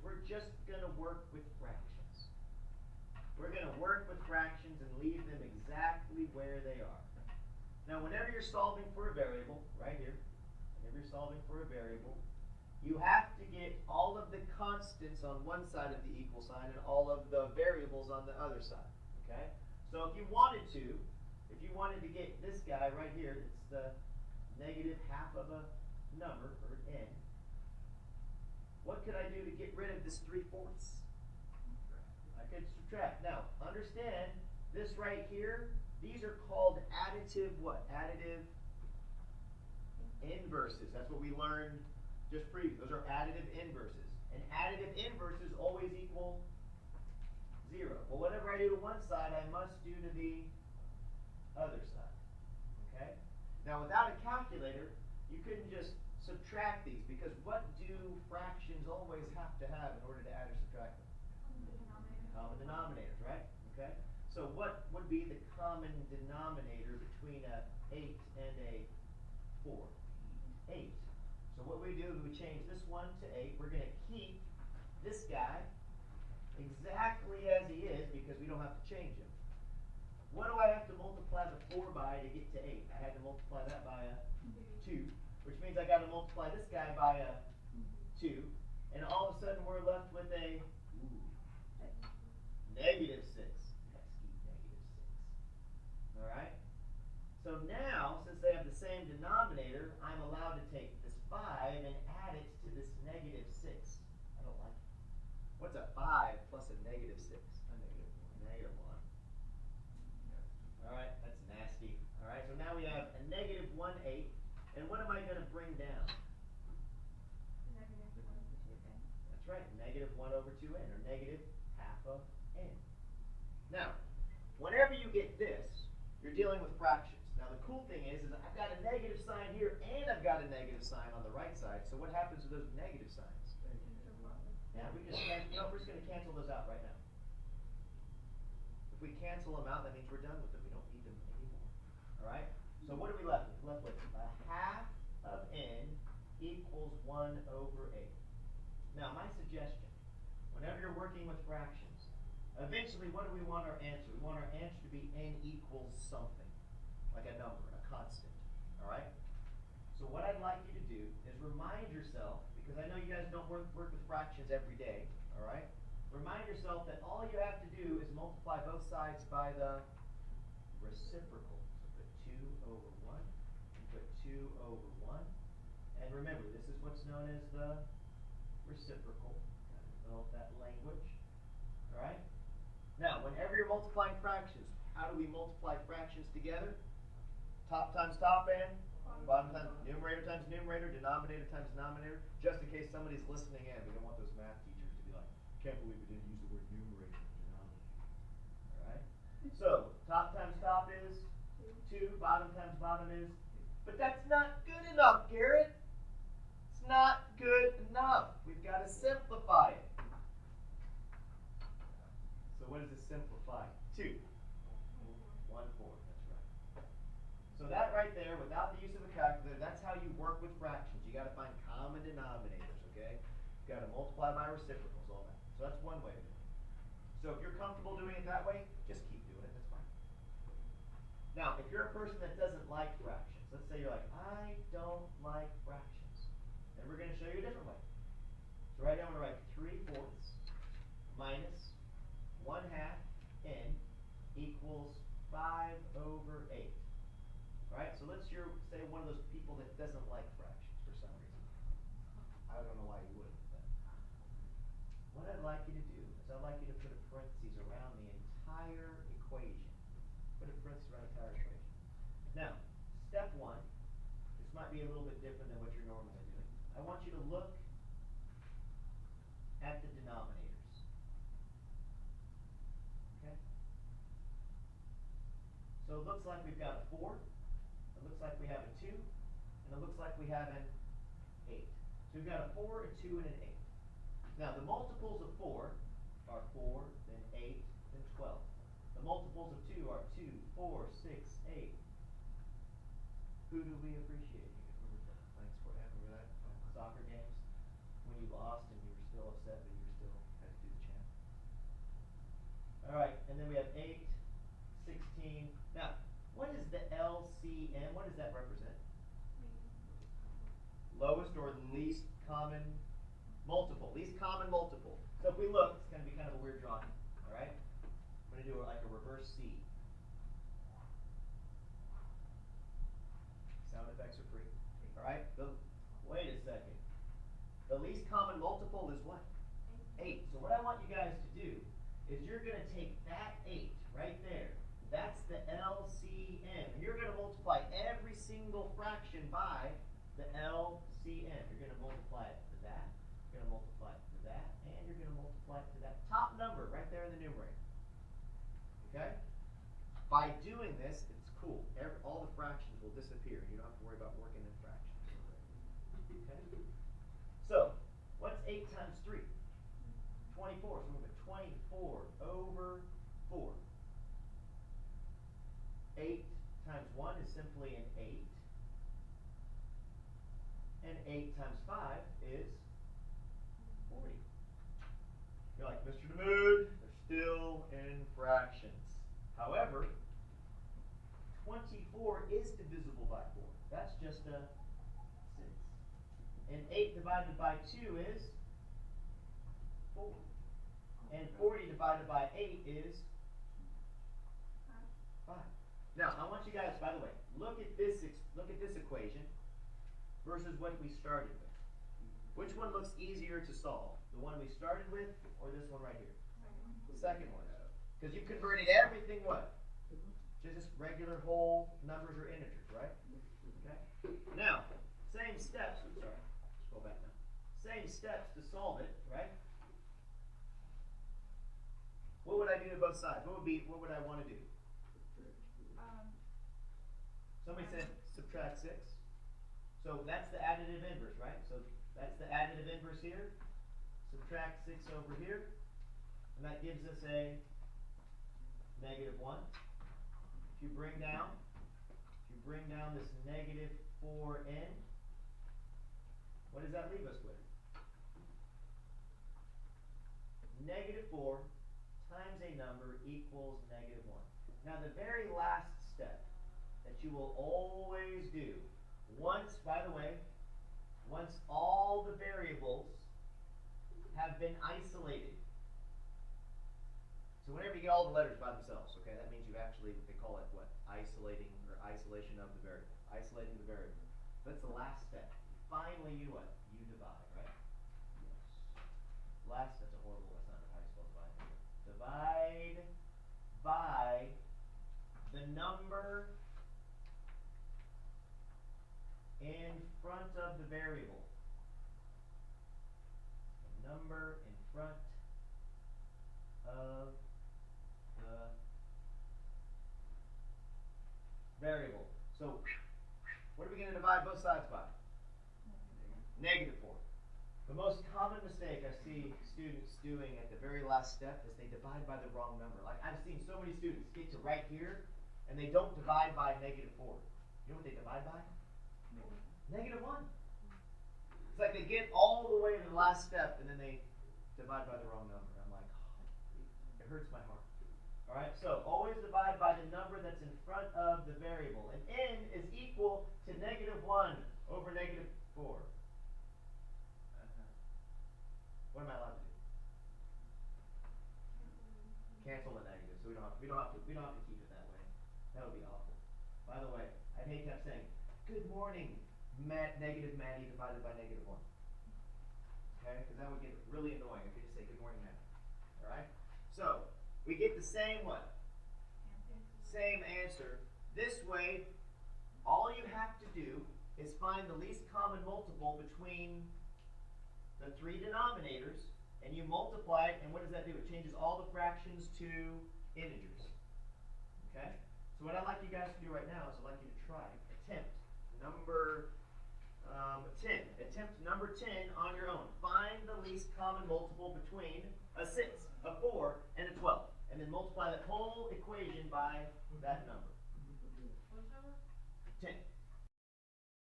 we're just going to work with fractions. We're going to work with fractions and leave them exactly where they are. Now, whenever you're solving for a variable, right here, whenever you're solving for a variable, you have to get all of the constants on one side of the equal sign and all of the variables on the other side. Okay? So if you wanted to get this guy right here, it's the negative half of a number, or n, what could I do to get rid of this 3/4? I could subtract. Now, understand, this right here, these are called additive what? Additive inverses. That's what we learned just previously. Those are additive inverses. And additive inverses always equal 0. Well, whatever I do to one side, I must do to the other side. Okay? Now, without a calculator, you couldn't just subtract these, because what do fractions always have to have in order to add or subtract them? Common denominators, right? Okay? So what would be the common denominator between a 8 and a 4? 8. So what we do is we change this 1 to 8. We're going to keep this guy exactly as he is because we don't have to change him. What do I have to multiply the 4 by to get to 8? I had to multiply that by a 2, which means I got to multiply this guy by a 2. And all of a sudden we're left with a negative 6. All right? So now, since they have the same denominator, I'm allowed to take this 5 and add it to this negative 6. I don't like it. What's a 5 plus a negative 6? A negative 1. All right, that's nasty. All right, so now we have a negative 1/8. And what am I going to bring down? That's right, negative 1 over 2n, or negative half of n. Now, whenever you get this, you're dealing with fractions. Now, the cool thing is I've got a negative sign here, and I've got a negative sign on the right side. So what happens to those negative signs? Yeah, we're just going to cancel those out right now. If we cancel them out, that means we're done with them. We don't need them anymore. All right? So what are we left with? We're left with a half of n equals 1 over 8. Now, my suggestion, whenever you're working with fractions, eventually, what do we want our answer? We want our answer to be n equals something, like a number, a constant. All right? So what I'd like you to do is remind yourself, because I know you guys don't work with fractions every day, all right? Remind yourself that all you have to do is multiply both sides by the reciprocal. So put 2 over 1, and put 2 over 1. And remember, this is what's known as the reciprocal. Got to develop that language. All right? Now, whenever you're multiplying fractions, how do we multiply fractions together? Top times top and bottom times numerator times numerator, denominator times denominator. Just in case somebody's listening in, we don't want those math teachers to be like, can't believe we didn't use the word numerator and denominator. All right? So, top times top is 2, bottom times bottom is, but that's not good enough, Garrett. It's not good enough. We've got to simplify it. So what does it simplify? 2. 1/4, that's right. So that right there, without the use of a calculator, that's how you work with fractions. You got to find common denominators, okay? You got to multiply by reciprocals, all that. So that's one way to do it. So if you're comfortable doing it that way, just keep doing it, that's fine. Now, if you're a person that doesn't like fractions, let's say you're like, I don't like fractions, then we're going to show you a different way. So right now I'm going to write 3/4 minus 1/2 n equals 5 over 8. Alright, so let's say one of those people that doesn't like fractions for some reason. I don't know why you wouldn't, but what I'd like you to do is I'd like you to put a parentheses around the entire equation. Put a parentheses around the entire equation. Now, step 1, this might be a little bit different than what you're normally doing. I want you to look at the denominators. Okay? So it looks like we've got a 4. It looks like we have a 2, and it looks like we have an 8. So we've got a 4, a 2, and an 8. Now, the multiples of 4 are 4, then 8, then 12. The multiples of 2 are 2, 4, 6, 8. Who do we appreciate? Thanks for having that. Soccer games, when you lost and you were still upset, but you were then we have 8, 16. Now, what is the LCM? What does that represent? Lowest or least common multiple. Least common multiple. So if we look, it's going to be kind of a weird drawing. All right? I'm going to do like a reverse C. Sound effects are free. All right? Wait a second. The least common multiple is what? 8. So what I want you guys to do is you're going to take that 8 right there. That's the LCM. And you're going to multiply every single fraction by the LCM. You're going to multiply it to that. You're going to multiply it to that. And you're going to multiply it to that top number right there in the numerator. Okay? By doing this, it's cool. All the fractions will disappear. You don't have to worry about working in fractions. Okay? So, what's 8 times 3? 24. So we're going to put 24 over 4. 8 times 1 is simply an 8. And 8 times 5 is 40. You're like, Mr. DeMood, they're still in fractions. However, 24 is divisible by 4. That's just a 6. And 8 divided by 2 is 4. And 40 divided by 8 is 5. Now, I want you guys, by the way, look at this equation versus what we started with. Which one looks easier to solve? The one we started with or this one right here? The second one. Because you converted everything what? To just regular whole numbers or integers, right? Okay. Now, same steps. I'm sorry. Let's go back now. Same steps to solve it, right? What would I do to both sides? What would I want to do? Somebody said subtract 6. So that's the additive inverse, right? So that's the additive inverse here. Subtract 6 over here. And that gives us a -1. If you bring down this -4n, what does that leave us with? -4 times a number equals -1. Now the very last step that you will always do, once all the variables have been isolated. So whenever you get all the letters by themselves, okay, that means you actually, they call it what? Isolating or isolation of the variable. Isolating the variable. That's the last step. Finally, you what? You divide, right? Yes. That's a horrible, that's not how you spell divide. Divide by the number in front of the variable. The number in front of the variable. So, what are we going to divide both sides by? -4. The most common mistake I see students doing at the very last step is they divide by the wrong number. Like I've seen so many students get to right here and they don't divide by -4. You know what they divide by? -1. It's like they get all the way to the last step and then they divide by the wrong number. I'm like, oh, it hurts my heart. All right, so always divide by the number that's in front of the variable. And n is equal to -1 over -4. What am I allowed to do? Cancel the negative, so we don't have to keep it that way. That would be awful. By the way, I'd hate to have saying, "Good morning, negative Maddie divided by -1." Okay, because that would get really annoying if you just say "Good morning, Maddie." All right. So we get the same what? Same answer. This way, all you have to do is find the least common multiple between the 3 denominators, and you multiply it, and what does that do? It changes all the fractions to integers. Okay? So what I'd like you guys to do right now is I'd like you to try, attempt number